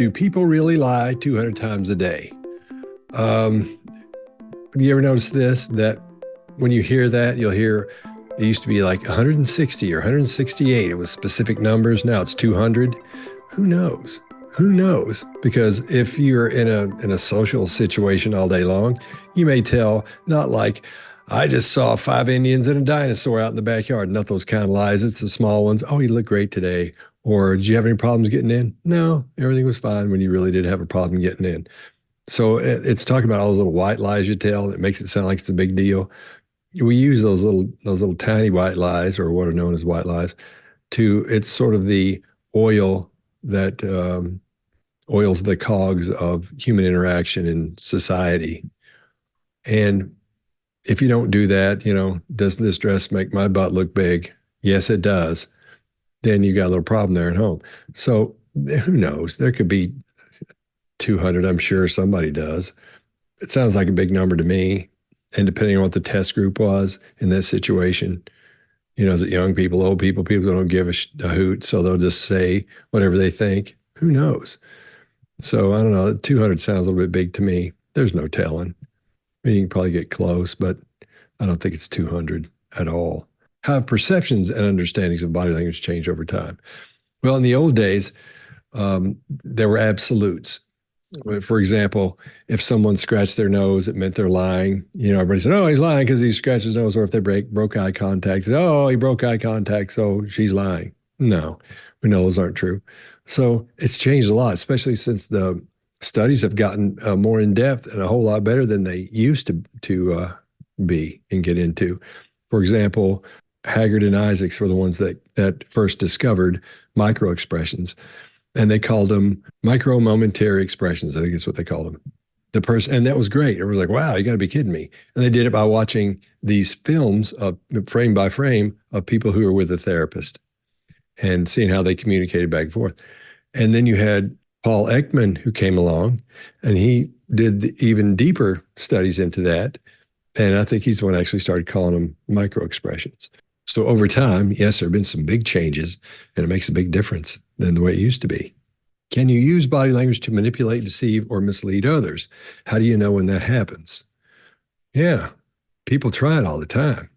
Do people really lie 200 times a day? You ever notice this? That when you hear that, you'll hear it used to be like 160 or 168. It was specific numbers. Now it's 200. Who knows? Who knows? Because if you're in a social situation all day long, you may tell, not like, I just saw 5 Indians and a dinosaur out in the backyard. Not those kind of lies. It's the small ones. Oh, you look great today. Or did you have any problems getting in? No, everything was fine when you really did have a problem getting in. So it's talking about all those little white lies you tell that makes it sound like it's a big deal. We use those little tiny white lies, or what are known as white lies, it's sort of the oil that oils the cogs of human interaction in society. And if you don't do that, does this dress make my butt look big? Yes, it does. Then you got a little problem there at home. So who knows? There could be 200. I'm sure somebody does. It sounds like a big number to me. And depending on what the test group was in that situation, is it young people, old people, people who don't give a hoot, so they'll just say whatever they think. Who knows? So I don't know. 200 sounds a little bit big to me. There's no telling. I mean, you can probably get close, but I don't think it's 200 at all. How have perceptions and understandings of body language changed over time? Well, in the old days, there were absolutes. For example, if someone scratched their nose, it meant they're lying. Everybody said, oh, he's lying because he scratched his nose. Or if they broke eye contact, said, oh, he broke eye contact, so she's lying. No, we know those aren't true. So it's changed a lot, especially since the studies have gotten more in depth and a whole lot better than they used to be and get into. For example, Haggard and Isaacs were the ones that first discovered micro expressions. And they called them micro momentary expressions. I think that's what they called them. And that was great. Everyone was like, wow, you got to be kidding me. And they did it by watching these films of frame by frame of people who were with a therapist and seeing how they communicated back and forth. And then you had Paul Ekman, who came along, and he did even deeper studies into that. And I think he's the one who actually started calling them micro expressions. So over time, yes, there have been some big changes, and it makes a big difference than the way it used to be. Can you use body language to manipulate, deceive, or mislead others? How do you know when that happens? Yeah, people try it all the time.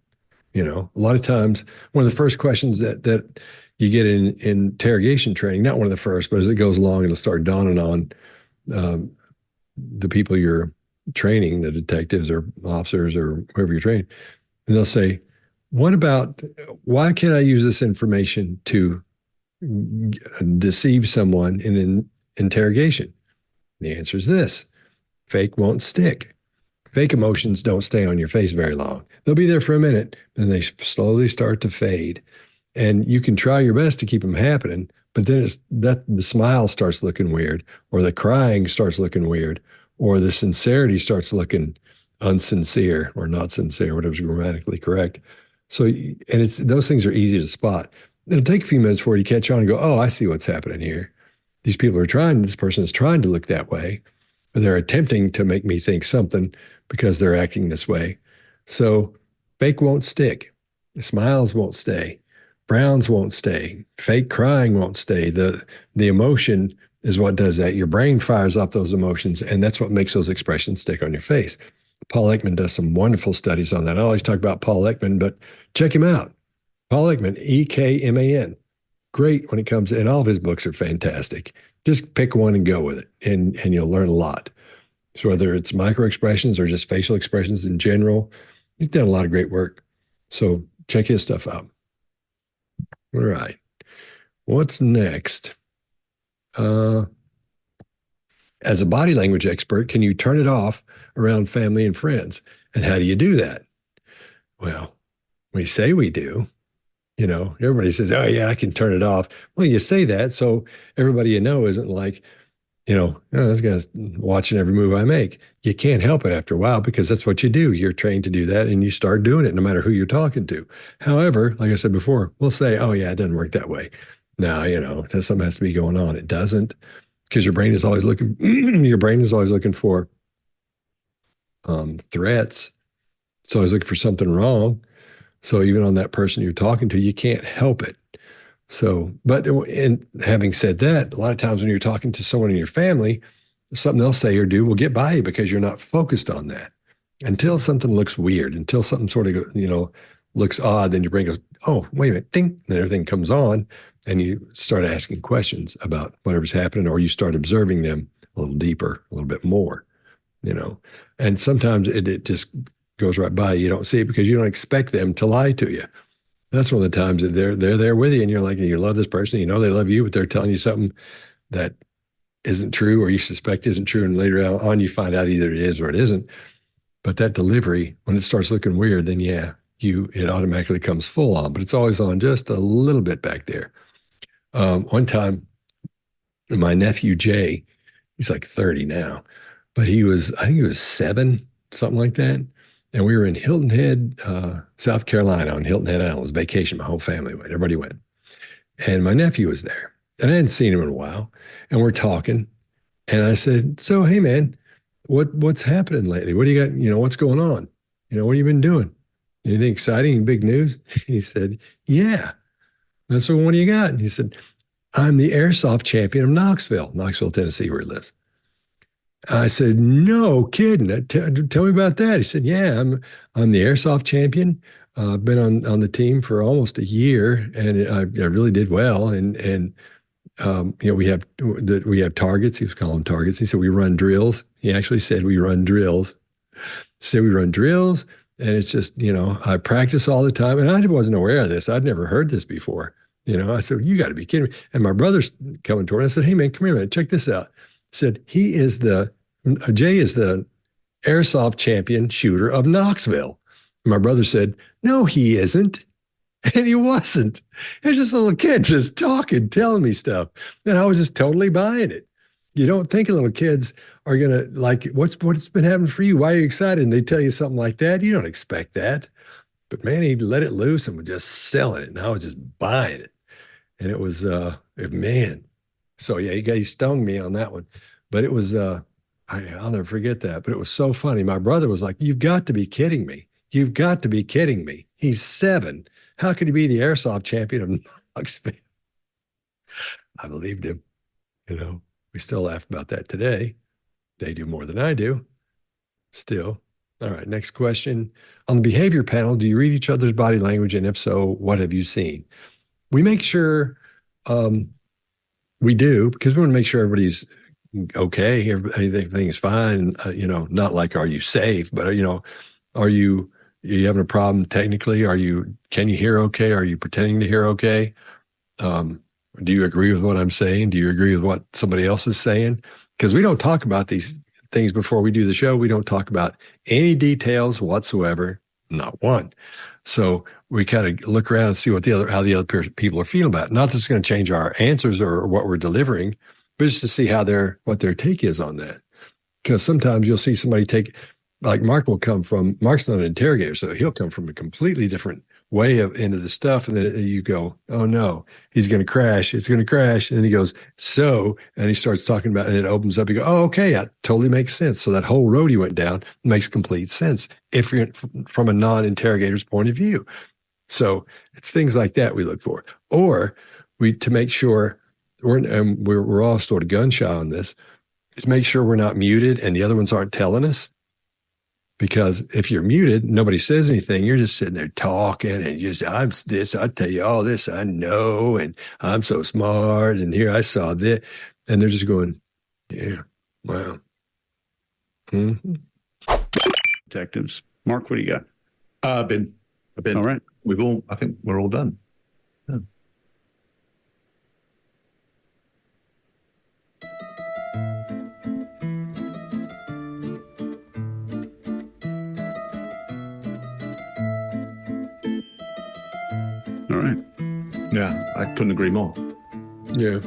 A lot of times, one of the first questions that you get in interrogation training, not one of the first, but as it goes along, it'll start dawning on the people you're training, the detectives or officers or whoever you're training, and they'll say, why can't I use this information to deceive someone in an interrogation? The answer is this: fake won't stick. Fake emotions don't stay on your face very long. They'll be there for a minute, and they slowly start to fade. And you can try your best to keep them happening, but then the smile starts looking weird, or the crying starts looking weird, or the sincerity starts looking unsincere or not sincere, whatever's grammatically correct. So, and those things are easy to spot. It'll take a few minutes for you to catch on and go, oh, I see what's happening here. This person is trying to look that way, but they're attempting to make me think something because they're acting this way. So fake won't stick. Smiles won't stay. Frowns won't stay. Fake crying won't stay. The emotion is what does that. Your brain fires off those emotions, and that's what makes those expressions stick on your face. Paul Ekman does some wonderful studies on that. I always talk about Paul Ekman, but check him out. Paul Ekman, Ekman. Great when it comes, and all of his books are fantastic. Just pick one and go with it, and you'll learn a lot. So whether it's micro expressions or just facial expressions in general, he's done a lot of great work. So check his stuff out. All right. What's next? As a body language expert, can you turn it off around family and friends? And how do you do that? Well, we say we do. Everybody says, oh, yeah, I can turn it off. Well, you say that, so everybody isn't like, oh, this guy's watching every move I make. You can't help it after a while because that's what you do. You're trained to do that, and you start doing it no matter who you're talking to. However, like I said before, we'll say, oh, yeah, it doesn't work that way. No, something has to be going on. It doesn't, because your brain is always looking for threats. It's always looking for something wrong. So even on that person you're talking to, you can't help it. So, but and having said that, a lot of times when you're talking to someone in your family, something they'll say or do will get by you because you're not focused on that. Until something looks weird, until something sort of, looks odd, then your brain goes, oh, wait a minute, ding, and everything comes on, and you start asking questions about whatever's happening, or you start observing them a little deeper, a little bit more, And sometimes it just goes right by. You don't see it because you don't expect them to lie to you. That's one of the times that they're there with you, and you're like, you love this person, they love you, but they're telling you something that isn't true, or you suspect isn't true, and later on you find out either it is or it isn't. But that delivery, when it starts looking weird, then it automatically comes full on, but it's always on just a little bit back there. One time, my nephew Jay, he's like 30 now, but I think he was 7, something like that. And we were in Hilton Head, South Carolina, on Hilton Head Island. It was vacation. My whole family went. Everybody went. And my nephew was there. And I hadn't seen him in a while. And we're talking. And I said, so, hey, man, what's happening lately? What do you got? What's going on? What have you been doing? Anything exciting, big news? He said, yeah. I said, well, what do you got? And he said, I'm the Airsoft Champion of Knoxville, Tennessee, where he lives. I said, no kidding. Tell me about that. He said, yeah, I'm the Airsoft Champion. I've been on the team for almost a year, and I really did well. And we have targets. He was calling them targets. He said, we run drills. He actually said we run drills. And it's just, I practice all the time. And I wasn't aware of this. I'd never heard this before. I said, you got to be kidding me. And my brother's coming toward me. I said, hey, man, come here, man. Check this out. I said, Jay is the Airsoft Champion shooter of Knoxville. And my brother said, no, he isn't. And he wasn't. It was just a little kid just talking, telling me stuff. And I was just totally buying it. You don't think little kids are going to like, what's been happening for you? Why are you excited? And they tell you something like that. You don't expect that. But man, he let it loose and was just selling it. And I was just buying it. And it was, man. So yeah, he stung me on that one. But it was, I'll never forget that. But it was so funny. My brother was like, you've got to be kidding me. You've got to be kidding me. He's 7. How could he be the Airsoft Champion of Knoxville? I believed him. We still laugh about that today. They do more than I do. Still. All right, next question. On the behavior panel, do you read each other's body language? And if so, what have you seen? We make sure we do, because we want to make sure everybody's okay, everything's fine. Not like, are you safe? But, are you having a problem technically? Can you hear okay? Are you pretending to hear okay? Do you agree with what I'm saying? Do you agree with what somebody else is saying? Because we don't talk about these things before we do the show. We don't talk about any details whatsoever, not one. So we kind of look around and see how the other people are feeling about it. Not that it's going to change our answers or what we're delivering, but just to see what their take is on that. Because sometimes you'll see somebody like Mark's not an interrogator, so he'll come from a completely different way into the stuff. And then you go, oh no, he's going to crash. It's going to crash. And then he goes, and he starts talking about it, and it opens up. You go, oh, okay, that totally makes sense. So that whole road he went down makes complete sense if you're from a non-interrogator's point of view. So it's things like that we look for. Or to make sure we're all sort of gun shy on this, to make sure we're not muted and the other ones aren't telling us. Because if you're muted, nobody says anything. You're just sitting there talking and I'm this, I tell you all this I know, and I'm so smart, and here I saw this. And they're just going, yeah, wow. Mm-hmm. Detectives. Mark, what do you got? I've been. All right. I think we're all done. Yeah. All right. Yeah, I couldn't agree more. Yeah.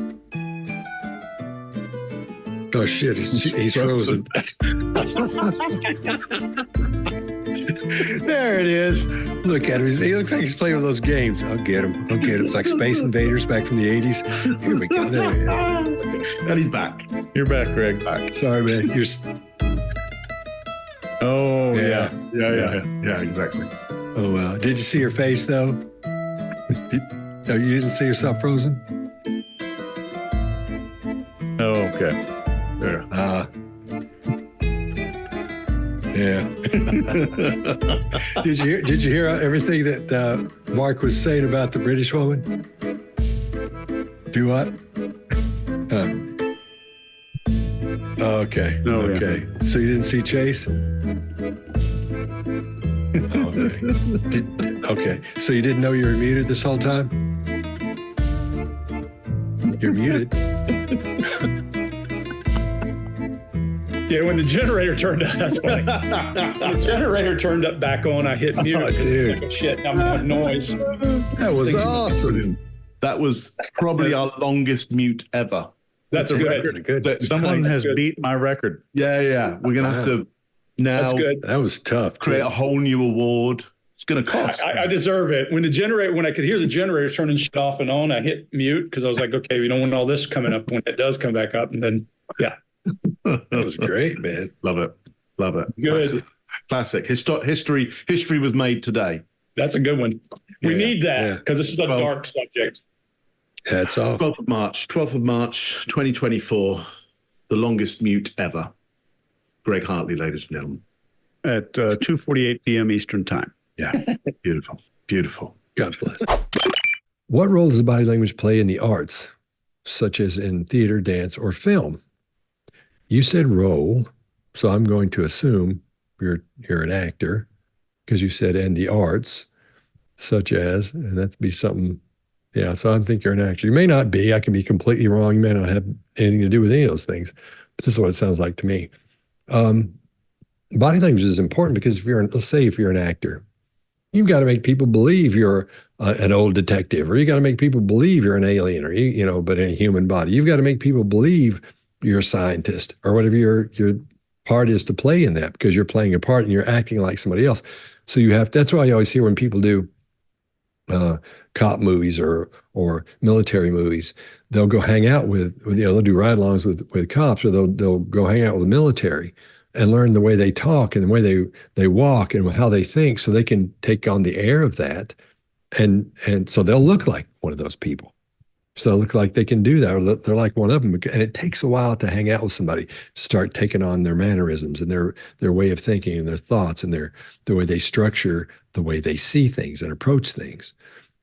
Oh shit, he's frozen. There it is. Look at him. He looks like he's playing with those games. I'll get him. It's like Space Invaders back from the 80s. Here we go. There he is. And he's back. You're back, Greg. Back. Sorry, man. Oh, Yeah, exactly. Oh, wow. Did you see your face, though? Oh, you didn't see yourself frozen? Oh, okay. There. Yeah. Did you hear everything that Mark was saying about the British woman? Do what? Okay. Oh, okay. yeah. So you didn't see Chase? Okay. Okay. So you didn't know you were muted this whole time? You're muted. Yeah, when the generator turned up, that's funny. When the generator turned up back on, I hit mute. Oh, because dude. it's like, shit, I'm doing noise. That was awesome. That was probably our longest mute ever. That's a good. record. Good. That- Someone That's has good. beat my record. Yeah. We're going to have to That's now good. That was tough. create Too. a whole new award. It's going to cost. I deserve it. When I could hear the generator turning shit off and on, I hit mute because I was like, okay, we don't want all this coming up when it does come back up. And then, yeah, That was great, man. Love it. good. Classic. History was made today. That's a good one. We Yeah, need yeah. that because this is a Well, dark subject. Hats off. 12th of March, 2024. The longest mute ever. Greg Hartley, ladies and gentlemen. At 2:48 p.m. Eastern Time. Yeah. Beautiful. God bless. What role does the body language play in the arts, such as in theater, dance, or film? You said role, so I'm going to assume you're an actor because you said in the arts, such as, and that'd be something. Yeah, so I think you're an actor. You may not be. I can be completely wrong. You may not have anything to do with any of those things. But this is what it sounds like to me. Body language is important because let's say if you're an actor, you've got to make people believe you're an old detective, or you got to make people believe you're an alien, or but in a human body. You've got to make people believe you're a scientist or whatever your part is to play in that, because you're playing a part and you're acting like somebody else. So that's why I always hear when people do cop movies or military movies, they'll go hang out with they'll do ride-alongs with cops, or they'll go hang out with the military and learn the way they talk and the way they walk and how they think, so they can take on the air of that, and so they'll look like one of those people. So they'll look like they can do that, or they're like one of them. And it takes a while to hang out with somebody to start taking on their mannerisms and their way of thinking and their thoughts and the way they structure the way they see things and approach things.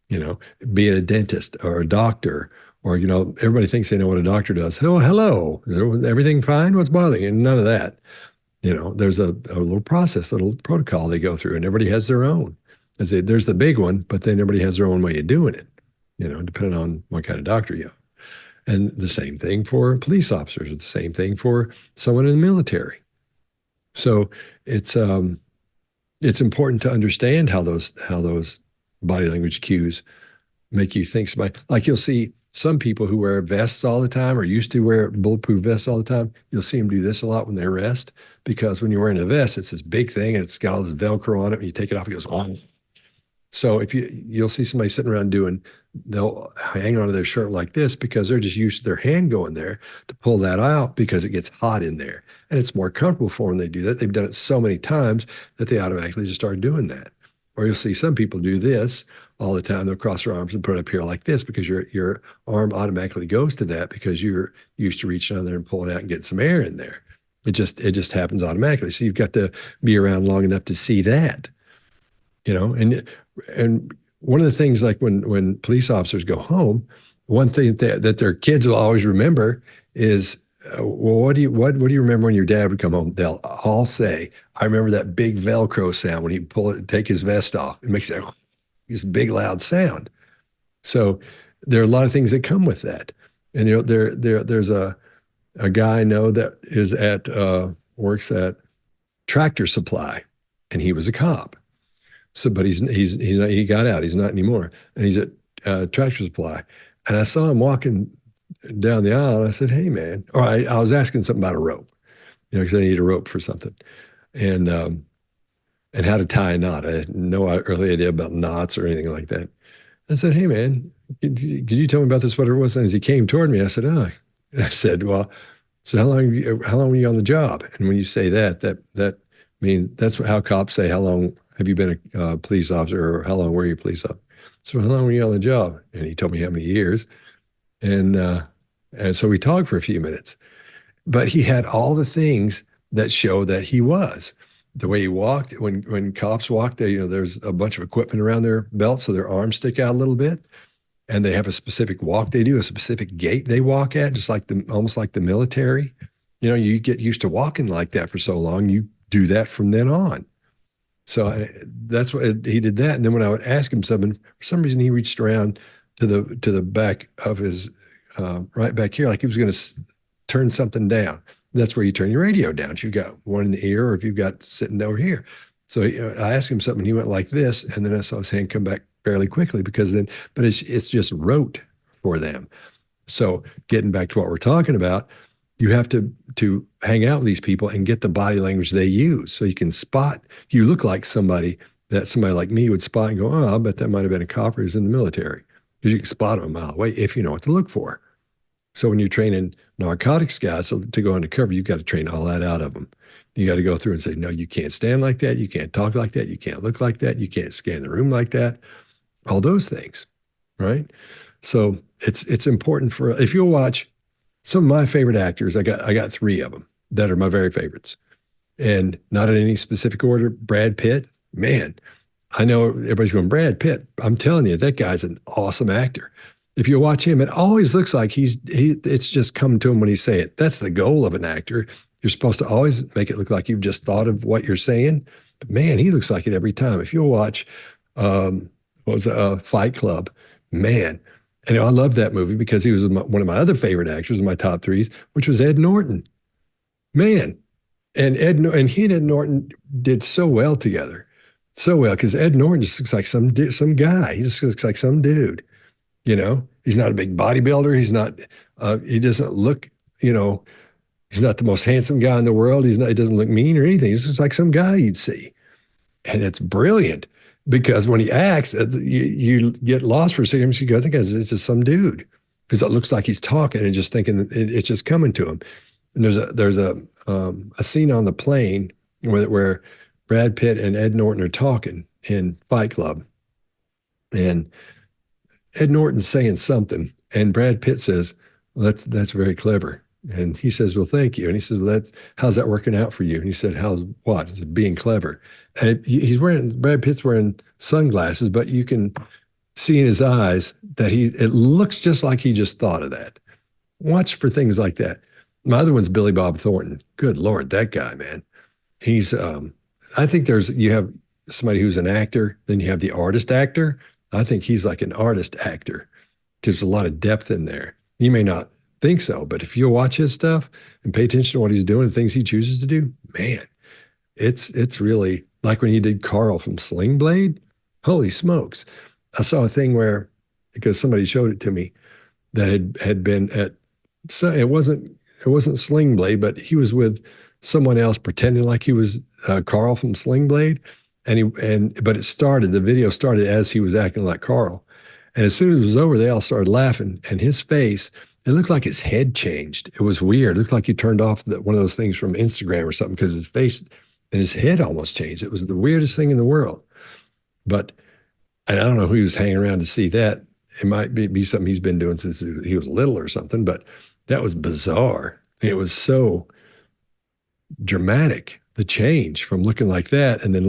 Be it a dentist or a doctor, or everybody thinks they know what a doctor does. Oh, hello, is everything fine? What's bothering you? None of that. There's a little process, a little protocol they go through, and everybody has their own. There's the big one, but then everybody has their own way of doing it, depending on what kind of doctor you are. And the same thing for police officers, or the same thing for someone in the military. So it's important to understand how those body language cues make you think. Like you'll see some people who wear vests all the time, or used to wear bulletproof vests all the time. You'll see them do this a lot when they rest, because when you're wearing a vest, it's this big thing and it's got all this Velcro on it. When you take it off, it goes on. So if you'll see somebody sitting around they'll hang onto their shirt like this because they're just used to their hand going there to pull that out, because it gets hot in there and it's more comfortable for them. They do that. They've done it so many times that they automatically just start doing that. Or you'll see some people do this all the time. They'll cross their arms and put it up here like this, because your arm automatically goes to that because you're used to reaching on there and pulling out and getting some air in there. It just happens automatically. So you've got to be around long enough to see that, and one of the things, like when police officers go home, one thing that their kids will always remember is, well, what do you remember when your dad would come home? They'll all say, I remember that big Velcro sound when he'd take his vest off. It makes this big loud sound. So there are a lot of things that come with that. And there's a guy I know that works at Tractor Supply, and he was a cop. So, but he got out. He's not anymore, and he's at Tractor Supply. And I saw him walking down the aisle, and I said, "Hey, man!" Or I was asking something about a rope, because I need a rope for something, and how to tie a knot. I had no early idea about knots or anything like that. I said, "Hey, man, could you tell me about this? Whatever it was?" And as he came toward me, I said, "Oh," and I said, "Well, so how long were you on the job?" And when you say that means that's how cops say, "How long have you been a police officer?" or "How long were you a police officer?" So how long were you on the job? And he told me how many years. And so we talked for a few minutes. But he had all the things that show that he was. The way he walked, when cops walk, there's a bunch of equipment around their belt, so their arms stick out a little bit, and they have a specific walk they do, a specific gait they walk at, just like almost like the military. You get used to walking like that for so long, you do that from then on. So that's what he did that. And then when I would ask him something, for some reason he reached around to the back of his right back here, like he was going to turn something down. That's where you turn your radio down. If you've got one in the ear or if you've got sitting over here. So I asked him something, he went like this, and then I saw his hand come back fairly quickly but it's just rote for them. So getting back to what we're talking about, you have to hang out with these people and get the body language they use. So you can spot, you look like somebody that somebody like me would spot and go, oh, I bet that might have been a cop who's in the military. Because you can spot them a mile away if you know what to look for. So when you're training narcotics guys to go undercover, you've got to train all that out of them. You got to go through and say, no, you can't stand like that. You can't talk like that. You can't look like that. You can't scan the room like that. All those things, right? So it's important if you'll watch some of my favorite actors, I got 3 of them that are my very favorites. And not in any specific order. Brad Pitt, man, I know everybody's going, Brad Pitt. I'm telling you, that guy's an awesome actor. If you watch him, it always looks like it's just come to him when he's saying it. That's the goal of an actor. You're supposed to always make it look like you've just thought of what you're saying. But man, he looks like it every time. If you'll watch, Fight Club, man. And I love that movie because he was one of my other favorite actors in my top 3s, which was Ed Norton. Man. And he and Ed Norton did so well together. So well, because Ed Norton just looks like some guy. He just looks like some dude. He's not a big bodybuilder. He's not, he doesn't look, he's not the most handsome guy in the world. He doesn't look mean or anything. He's just like some guy you'd see. And it's brilliant because when he acts, you get lost for a second. You go, I think it's just some dude because it looks like he's talking and just thinking it's just coming to him. And there's a scene on the plane where Brad Pitt and Ed Norton are talking in Fight Club. And Ed Norton's saying something, and Brad Pitt says, well, that's very clever. And he says, well, thank you. And he says, well, how's that working out for you? And he said, how's what? Is it being clever? And Brad Pitt's wearing sunglasses, but you can see in his eyes that it looks just like he just thought of that. Watch for things like that. My other one's Billy Bob Thornton. Good Lord, that guy, man. He's, I think you have somebody who's an actor, then you have the artist actor. I think he's like an artist actor. There's a lot of depth in there. You may not think so, but if you watch his stuff and pay attention to what he's doing and things he chooses to do, man, it's really like when he did Carl from Sling Blade. Holy smokes. I saw a thing because somebody showed it to me, that had been it wasn't Sling Blade, but he was with someone else pretending like he was Carl from Sling Blade. But the video started as he was acting like Carl. And as soon as it was over, they all started laughing. And his face, it looked like his head changed. It was weird. It looked like he turned off one of those things from Instagram or something because his face and his head almost changed. It was the weirdest thing in the world. But I don't know who he was hanging around to see that. It might be something he's been doing since he was little or something, but that was bizarre. It was so dramatic, the change from looking like that and then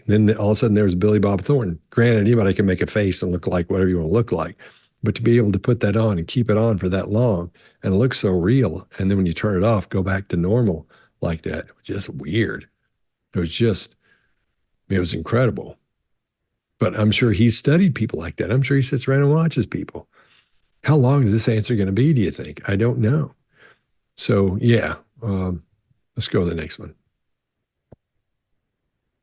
then all of a sudden there was Billy Bob Thornton. Granted, anybody can make a face and look like whatever you want to look like, but to be able to put that on and keep it on for that long and it looks so real, and then when you turn it off, go back to normal like that, it was just weird. It was incredible. But I'm sure he's studied people like that. I'm sure he sits around and watches people. How long is this answer going to be, do you think? I don't know. So, yeah, let's go to the next one.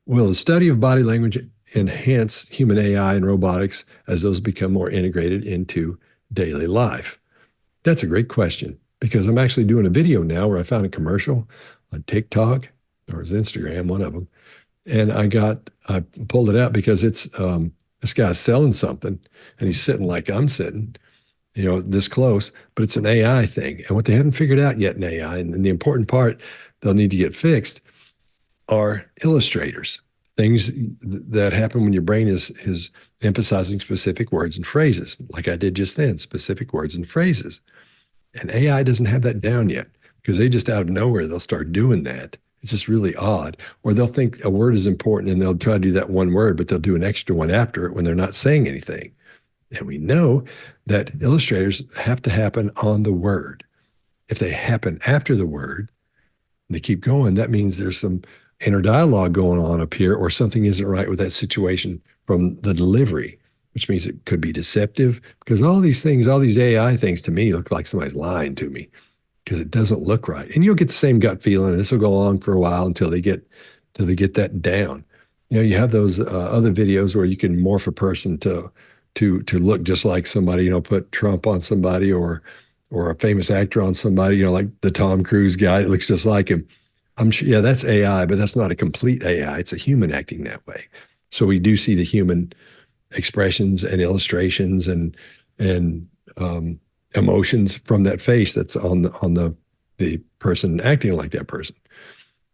Will the study of body language enhance human AI and robotics as those become more integrated into daily life? That's a great question because I'm actually doing a video now where I found a commercial on TikTok, or it's Instagram, one of them. And I pulled it out because it's this guy's selling something and he's sitting like I'm sitting, this close, but it's an AI thing. And what they haven't figured out yet in AI, and the important part they'll need to get fixed, are illustrators. things that happen when your brain is emphasizing specific words and phrases, like I did just then, specific words and phrases. And AI doesn't have that down yet because they just out of nowhere, they'll start doing that. It's just really odd. Or they'll think a word is important and they'll try to do that one word, but they'll do an extra one after it when they're not saying anything. And we know that illustrators have to happen on the word. If they happen after the word, and they keep going, that means there's some inner dialogue going on up here, or something isn't right with that situation from the delivery, which means it could be deceptive, because all these things, all these AI things to me look like somebody's lying to me because it doesn't look right. And you'll get the same gut feeling, and this will go on for a while until they get that down. You know, you have those other videos where you can morph a person to look just like somebody, you know, put Trump on somebody or a famous actor on somebody, you know, like the Tom Cruise guy that looks just like him. I'm sure, yeah, that's AI, but that's not a complete AI. It's a human acting that way. So we do see the human expressions and illustrations and emotions from that face that's on the person acting like that person.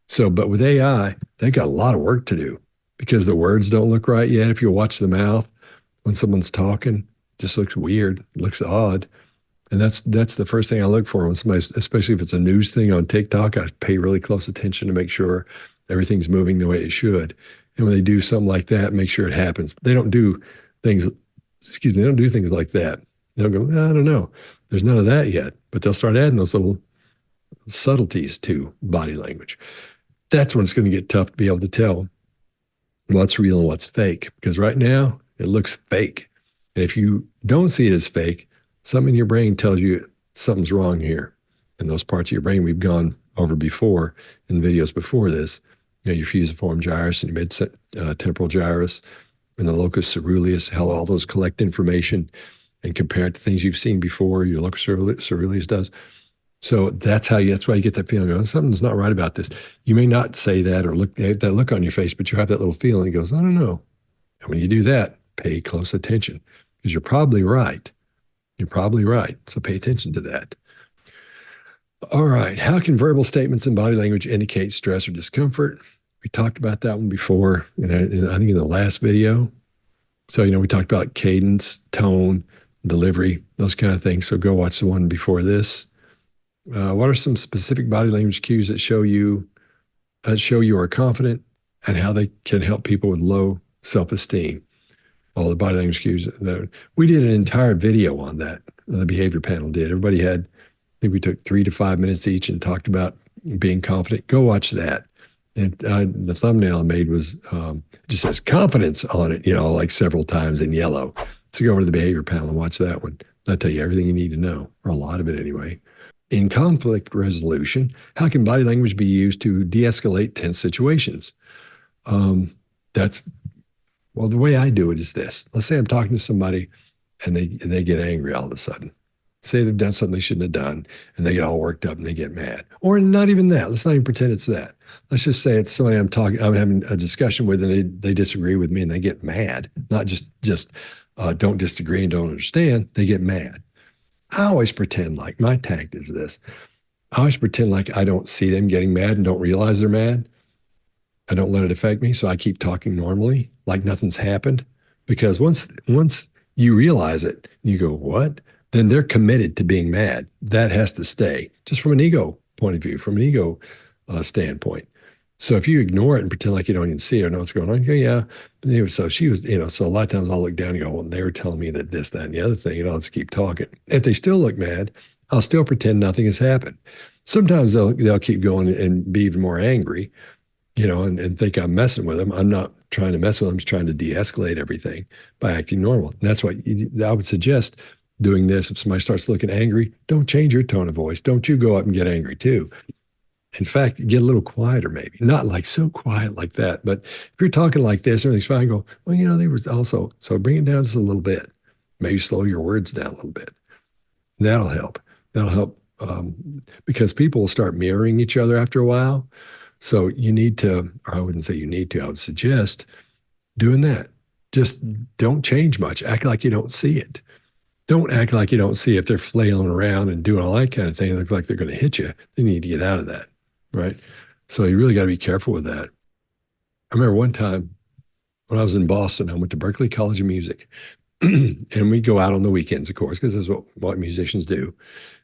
So, but with AI, they got a lot of work to do because the words don't look right yet. If you watch the mouth when someone's talking, it just looks weird, looks odd. And that's the first thing I look for when somebody, especially if it's a news thing on TikTok, I pay really close attention to make sure everything's moving the way it should. And when they do something like that, make sure it happens. They don't do things, they don't do things like that. They'll go, I don't know. There's none of that yet. But they'll start adding those little subtleties to body language. That's when it's going to get tough to be able to tell what's real and what's fake. Because right now, it looks fake. And if you don't see it as fake, something in your brain tells you something's wrong here. And those parts of your brain we've gone over before in videos before this, you know, your fusiform gyrus and your mid-temporal gyrus and the locus coeruleus, how all those collect information and compare it to things you've seen before, your locus coeruleus does. So that's why you get that feeling, oh, something's not right about this. You may not say that or look at that look on your face, but you have that little feeling. It goes, I don't know. And when you do that, pay close attention because you're probably right. You're probably right. So pay attention to that. All right. How can verbal statements and body language indicate stress or discomfort? We talked about that one before, I think in the last video. So, you know, we talked about cadence, tone, delivery, those kind of things. So go watch the one before this. What are some specific body language cues that show you are confident and how they can help people with low self-esteem? All the body language cues. We did an entire video on that. The behavior panel did. Everybody had, I think we took 3 to 5 minutes each and talked about being confident. Go watch that. And the thumbnail I made was just says confidence on it, you know, like several times in yellow. So go over to the behavior panel and watch that one. That'll tell you everything you need to know, or a lot of it anyway. In conflict resolution, how can body language be used to de-escalate tense situations? Well, the way I do it is this. Let's say I'm talking to somebody and they get angry all of a sudden. Say they've done something they shouldn't have done and they get all worked up and they get mad. Or not even that. Let's not even pretend it's that. Let's just say it's somebody I'm having a discussion with and they disagree with me and they get mad. Not just don't disagree and don't understand. They get mad. I always pretend like, my tact is this. I always pretend like I don't see them getting mad and don't realize they're mad. I don't let it affect me. So I keep talking normally, like nothing's happened. Because once you realize it, you go, what? Then they're committed to being mad. That has to stay, just from an ego point of view, from an ego standpoint. So if you ignore it and pretend like you don't even see it or know what's going on, you go, yeah. So she was, so a lot of times I'll look down and go, well, they were telling me that this, that, and the other thing, and I'll just keep talking. If they still look mad, I'll still pretend nothing has happened. Sometimes they'll keep going and be even more angry, and think I'm messing with them. I'm not trying to mess with them. I'm just trying to de-escalate everything by acting normal. And that's why I would suggest doing this. If somebody starts looking angry, don't change your tone of voice. Don't you go up and get angry too. In fact, get a little quieter maybe. Not like so quiet like that. But if you're talking like this, everything's fine, go, well, they were also, so bring it down just a little bit. Maybe slow your words down a little bit. That'll help. That'll help because people will start mirroring each other after a while. So you need to, or I wouldn't say you need to, I would suggest doing that. Just don't change much. Act like you don't see it. Don't act like you don't see if they're flailing around and doing all that kind of thing. It looks like they're going to hit you. You need to get out of that, right? So you really got to be careful with that. I remember one time when I was in Boston, I went to Berklee College of Music. And we go out on the weekends, of course, because that's what musicians do.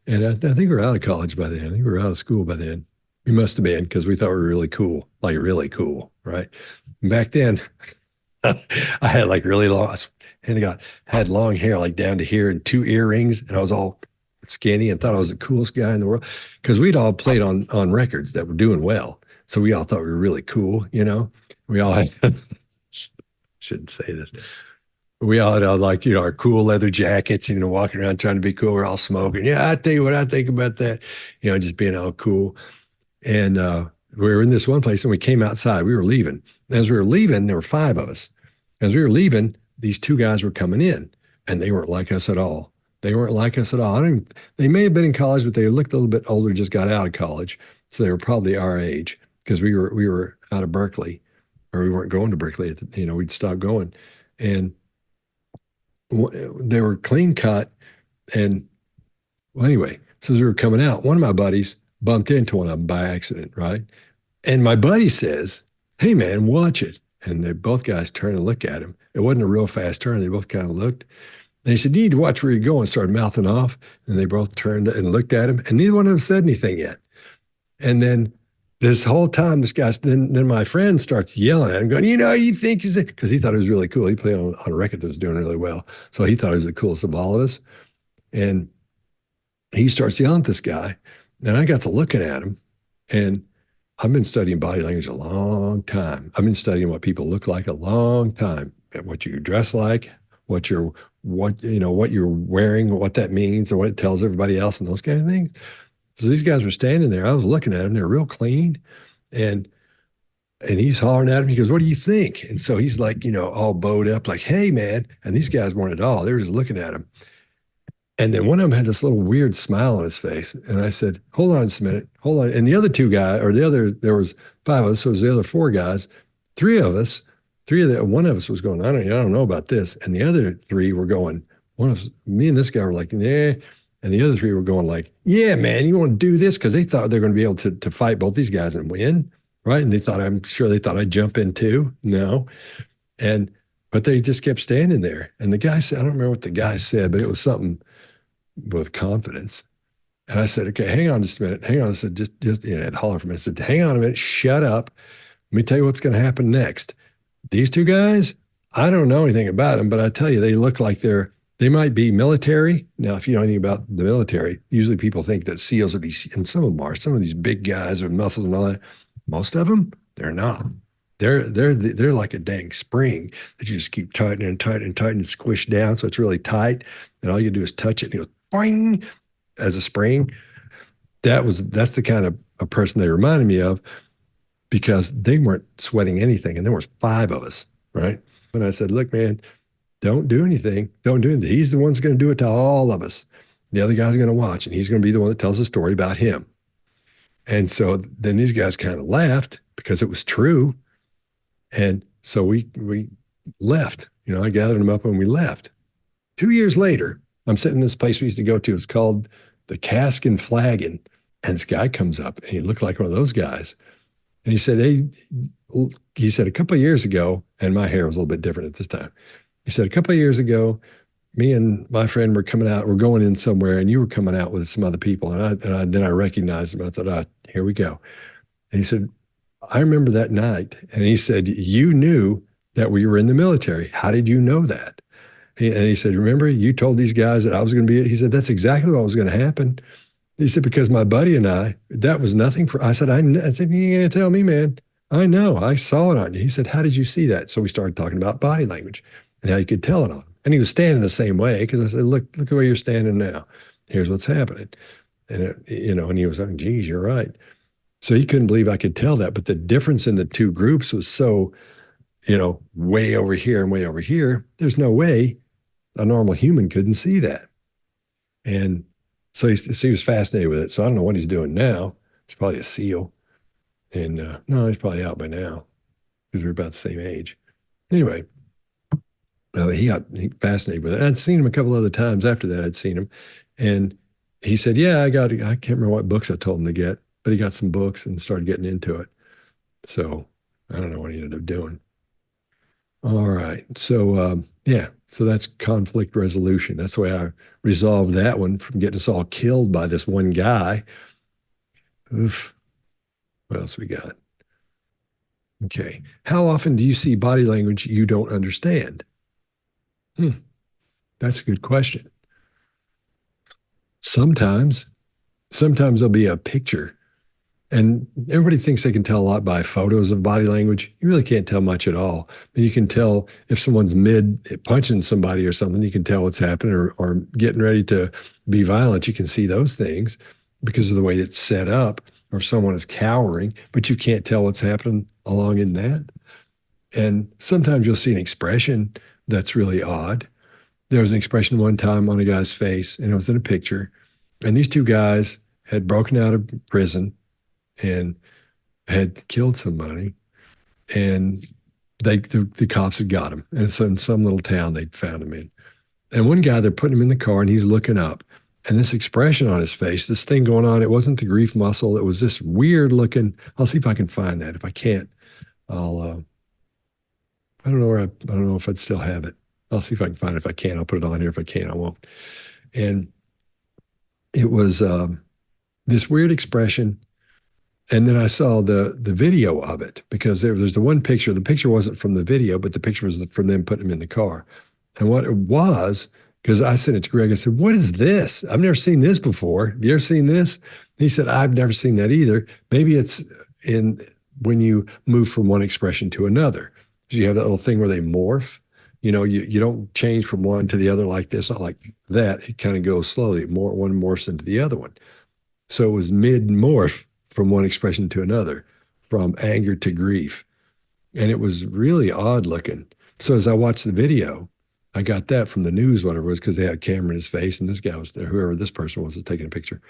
And I think we were out of college by then. I think we were out of school by then. We must have been, because we thought we were really cool, like really cool, right? And back then, I had like really long, and I had long hair like down to here and 2 earrings, and I was all skinny and thought I was the coolest guy in the world because we'd all played on records that were doing well. So we all thought we were really cool, you know? We all had, shouldn't say this. We all had like, our cool leather jackets, walking around trying to be cool. We're all smoking. Yeah, I tell you what I think about that, just being all cool. And we were in this one place and we came outside. We were leaving. As we were leaving, there were 5 of us. As we were leaving, these 2 guys were coming in and they weren't like us at all. They weren't like us at all. They may have been in college, but they looked a little bit older, just got out of college. So they were probably our age because we were out of Berkeley, or we weren't going to Berkeley. We'd stopped going. And they were clean cut. And well, anyway, so as we were coming out, one of my buddies bumped into one of them by accident, right? And my buddy says, "Hey man, watch it." And they both guys turned and looked at him. It wasn't a real fast turn. They both kind of looked. And he said, "You need to watch where you're going," started mouthing off. And they both turned and looked at him. And neither one of them said anything yet. And then this whole time, then my friend starts yelling at him, going, "You think," because he thought it was really cool. He played on a record that was doing really well. So he thought he was the coolest of all of us. And he starts yelling at this guy. And I got to looking at him. And I've been studying body language a long time. I've been studying what people look like a long time, what you dress like, what you're wearing, what that means, and what it tells everybody else, and those kind of things. So these guys were standing there. I was looking at them. They're real clean. And he's hollering at him. He goes, "What do you think?" And so he's like, all bowed up, like, "Hey, man." And these guys weren't at all. They were just looking at him. And then one of them had this little weird smile on his face. And I said, "Hold on just a minute. Hold on." And the other 2 guys, there was 5 of us. So it was the other 4 guys, 3 of us, one of us was going, I don't know about this. And the other 3 were going, me and this guy were like, "Nah." And the other 3 were going like, "Yeah, man, you want to do this?" Because they thought they were going to be able to fight both these guys and win, right? And I'm sure they thought I'd jump in too. No. But they just kept standing there. And the guy said, I don't remember what the guy said, but it was something with confidence. And I said, "Okay, hang on just a minute. Hang on." I said, just I'd holler for a minute. I said, "Hang on a minute. Shut up. Let me tell you what's going to happen next. These 2 guys, I don't know anything about them, but I tell you, they look like they might be military." Now, if you know anything about the military, usually people think that SEALs are these, and some of them are, some of these big guys with muscles and all that. Most of them, they're not. They're like a dang spring that you just keep tightening and tightening and tightening and squish down. So it's really tight. And all you do is touch it and it goes boing as a spring. That's the kind of a person they reminded me of, because they weren't sweating anything. And there was 5 of us, right? And I said, "Look, man, don't do anything. Don't do anything. He's the one that's going to do it to all of us. The other guy's going to watch, and he's going to be the one that tells the story about him." And so then these guys kind of laughed because it was true. And so we left. I gathered them up and we left. 2 years later, I'm sitting in this place we used to go to. It's called the Cask and Flagon. And this guy comes up and he looked like one of those guys. And he said, "Hey," he said, "a couple of years ago," and my hair was a little bit different at this time. He said, "A couple of years ago, me and my friend were going in somewhere, and you were coming out with some other people." And then I recognized him. I thought, here we go. And he said, "I remember that night." And he said, "You knew that we were in the military. How did you know that?" And he said, "Remember, you told these guys that I was going to be," he said, "That's exactly what was going to happen." He said, "Because my buddy and I, that was nothing for," I said, "You ain't going to tell me, man. I know. I saw it on you." He said, "How did you see that?" So we started talking about body language and how you could tell it on him. And he was standing the same way, because I said, look the way you're standing now. Here's what's happening. And, and he was like, "Geez, you're right." So he couldn't believe I could tell that. But the difference in the 2 groups was so, way over here and way over here. There's no way a normal human couldn't see that. And so he was fascinated with it. So I don't know what he's doing now. He's probably a SEAL. And no, he's probably out by now, because we're about the same age. Anyway, he got fascinated with it. I'd seen him a couple other times after that. I'd seen him. And he said, "Yeah, I can't remember what books I told him to get, but he got some books and started getting into it." So I don't know what he ended up doing. All right. So, yeah, so that's conflict resolution. That's the way I resolved that one from getting us all killed by this one guy. Oof. What else we got? Okay. How often do you see body language you don't understand? That's a good question. Sometimes there'll be a picture, and everybody thinks they can tell a lot by photos of body language. You really can't tell much at all. You can tell if someone's mid punching somebody or something, you can tell what's happening, or getting ready to be violent. You can see those things because of the way it's set up, or if someone is cowering, but you can't tell what's happening along in that. And sometimes you'll see an expression that's really odd. There was an expression one time on a guy's face, and it was in a picture. And these two guys had broken out of prison and had killed somebody. And the cops had got him. And so in some little town they'd found him in. And one guy, they're putting him in the car, and he's looking up. And this expression on his face, this thing going on, it wasn't the grief muscle. It was this weird looking. I'll see if I can find that. If I can't, I don't know if I'd still have it. I'll see if I can find it. If I can, I'll put it on here. If I can't, I won't. And it was this weird expression. And then I saw the video of it, because there's the one picture. The picture wasn't from the video, but the picture was from them putting him in the car. And what it was, because I sent it to Greg, I said, "What is this? I've never seen this before. Have you ever seen this?" He said, "I've never seen that either. Maybe it's in when you move from one expression to another. So you have that little thing where they morph. You know, you don't change from one to the other like this, not like that. It kind of goes slowly. One morphs into the other one. So it was mid-morph from one expression to another, from anger to grief. And it was really odd looking. So as I watched the video, I got that from the news, whatever it was, because they had a camera in his face, and this guy was there, whoever this person was taking a picture.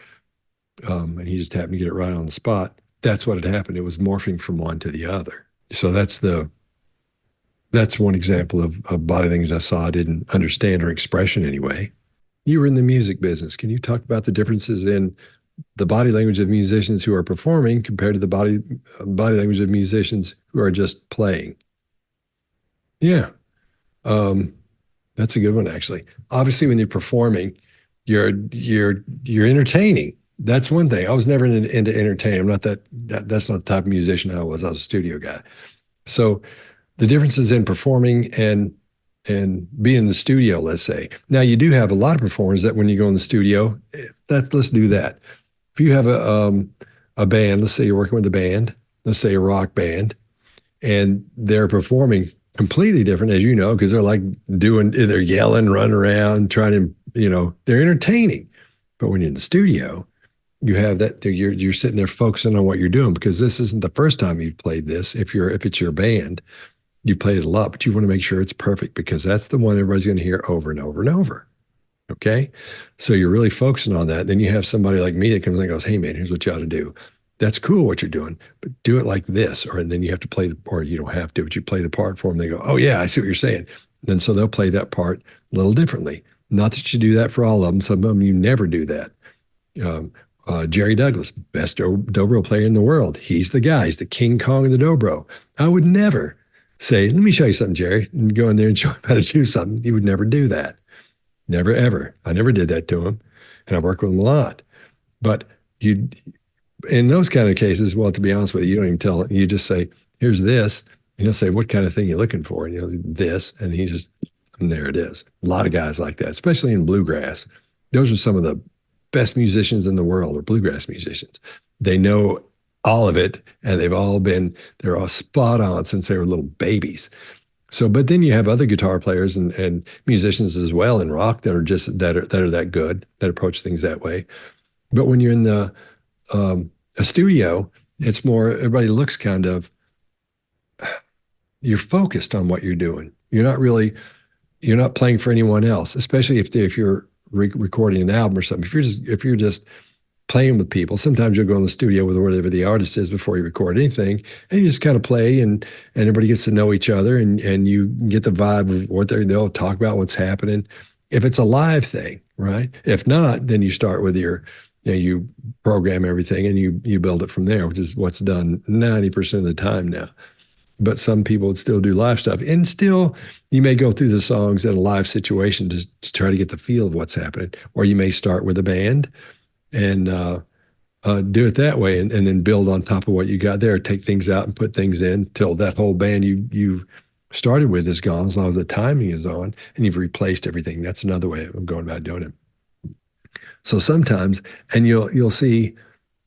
And he just happened to get it right on the spot. That's what had happened. It was morphing from one to the other. So that's one example of body language I saw I didn't understand, or expression anyway. You were in the music business. Can you talk about the differences in the body language of musicians who are performing compared to the body language of musicians who are just playing? Yeah. That's a good one, actually. Obviously, when you're performing, you're entertaining. That's one thing. I was never into entertaining. I'm not that's not the type of musician I was. I was a studio guy. So the differences in performing and being in the studio, let's say. Now, you do have a lot of performers that when you go in the studio, let's do that. If you have a band, let's say you're working with a band, let's say a rock band, and they're performing completely different, as you know, because they're yelling, running around, trying to, they're entertaining. But when you're in the studio, you have that, you're sitting there focusing on what you're doing, because this isn't the first time you've played this. If it's your band, you played it a lot, but you want to make sure it's perfect, because that's the one everybody's going to hear over and over and over. Okay. So you're really focusing on that. Then you have somebody like me that comes and goes, "Hey man, here's what you ought to do. That's cool what you're doing, but do it like this." Or then you have to play or you don't have to, but you play the part for them. They go, "Oh yeah, I see what you're saying." And so they'll play that part a little differently. Not that you do that for all of them. Some of them, you never do that. Jerry Douglas, best dobro player in the world. He's the guy. He's the King Kong of the dobro. I would never say, "Let me show you something, Jerry," and go in there and show him how to do something. He would never do that. Never, ever. I never did that to him. And I work with him a lot. But in those kind of cases, well, to be honest with you, you don't even tell him. You just say, "Here's this." And he'll say, "What kind of thing are you looking for?" And this. And and there it is. A lot of guys like that, especially in bluegrass. Those are some of the best musicians in the world, or bluegrass musicians. They know all of it, and they're all spot on since they were little babies. So, but then you have other guitar players and musicians as well in rock that are that good, that approach things that way. But when you're in a studio, it's more, everybody looks you're focused on what you're doing. You're not playing for anyone else, especially if you're recording an album or something. If you're just playing with people, sometimes you'll go in the studio with whatever the artist is before you record anything, and you just kind of play, and everybody gets to know each other, and you get the vibe of what they'll talk about, what's happening. If it's a live thing, right? If not, then you start with you program everything, and you build it from there, which is what's done 90% of the time now. but some people would still do live stuff. And still, you may go through the songs in a live situation to try to get the feel of what's happening. Or you may start with a band and do it that way, and then build on top of what you got there, take things out and put things in till that whole band you started with is gone, as long as the timing is on, and you've replaced everything. That's another way of going about doing it. So sometimes, and you'll see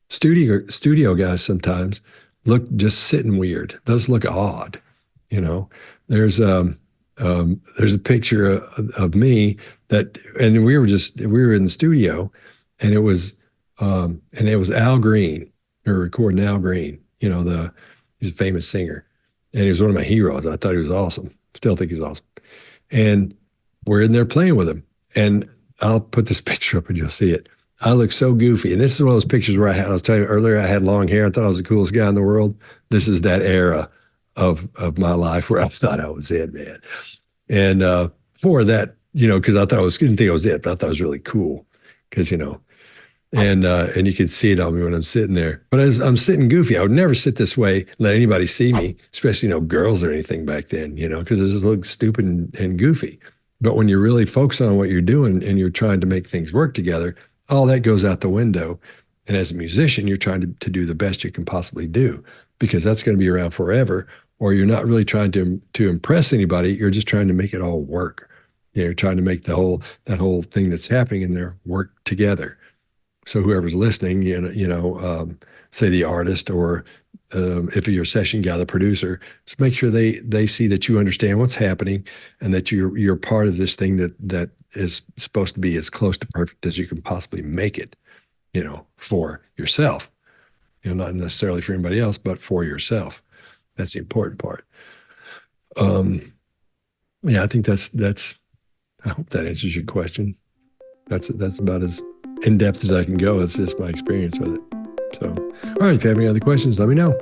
studio guys sometimes look just sitting weird. Those look odd, you know. There's a picture of me and we were in the studio, and it was Al Green. We were recording Al Green, you know, he's a famous singer, and he was one of my heroes. I thought he was awesome. Still think he's awesome. And we're in there playing with him, and I'll put this picture up and you'll see it. I look so goofy. And this is one of those pictures where I was telling you earlier, I had long hair. I thought I was the coolest guy in the world. This is that era of my life where I thought I was it, man. And for that, you know, because didn't think I was it, but I thought it was really cool. Because, you know, and you could see it on me when I'm sitting there. But as I'm sitting goofy, I would never sit this way, let anybody see me, especially, you know, girls or anything back then, you know, because it just looked stupid and goofy. But when you're really focused on what you're doing and you're trying to make things work together, all that goes out the window. And as a musician, you're trying to do the best you can possibly do, because that's going to be around forever. Or you're not really trying to impress anybody. You're just trying to make it all work. You know, you're trying to make that whole thing that's happening in there work together. So whoever's listening, say the artist, or if you're a session guy, the producer, just make sure they see that you understand what's happening, and that you're part of this thing that is supposed to be as close to perfect as you can possibly make it, you know, for yourself. You know, not necessarily for anybody else, but for yourself. That's the important part. Yeah, I think that's. I hope that answers your question. That's about as in depth as I can go. That's just my experience with it. So, all right, if you have any other questions, let me know.